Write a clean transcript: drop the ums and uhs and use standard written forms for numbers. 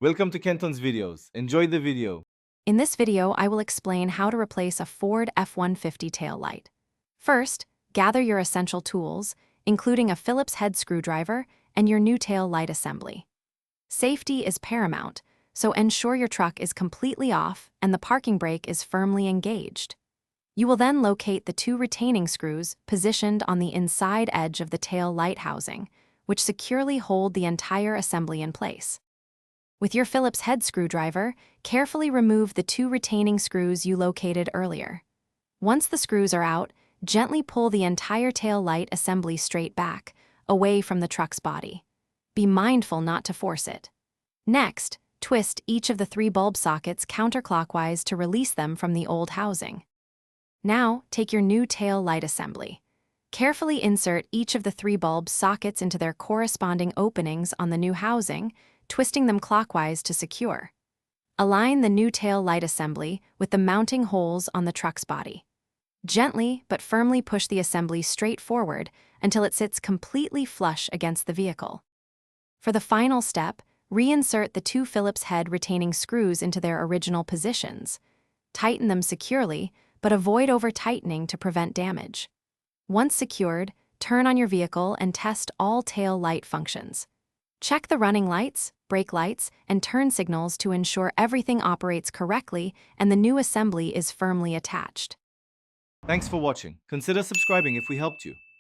Welcome to Kenton's videos. Enjoy the video. In this video, I will explain how to replace a Ford F-150 taillight. First, gather your essential tools, including a Phillips head screwdriver and your new tail light assembly. Safety is paramount, so ensure your truck is completely off and the parking brake is firmly engaged. You will then locate the two retaining screws positioned on the inside edge of the tail light housing, which securely hold the entire assembly in place. With your Phillips head screwdriver, carefully remove the two retaining screws you located earlier. Once the screws are out, gently pull the entire tail light assembly straight back, away from the truck's body. Be mindful not to force it. Next, twist each of the three bulb sockets counterclockwise to release them from the old housing. Now, take your new tail light assembly. Carefully insert each of the three bulb sockets into their corresponding openings on the new housing, twisting them clockwise to secure. Align the new tail light assembly with the mounting holes on the truck's body. Gently but firmly push the assembly straight forward until it sits completely flush against the vehicle. For the final step, reinsert the two Phillips head retaining screws into their original positions. Tighten them securely, but avoid over-tightening to prevent damage. Once secured, turn on your vehicle and test all tail light functions. Check the running lights, brake lights, and turn signals to ensure everything operates correctly and the new assembly is firmly attached. Thanks for watching. Consider subscribing if we helped you.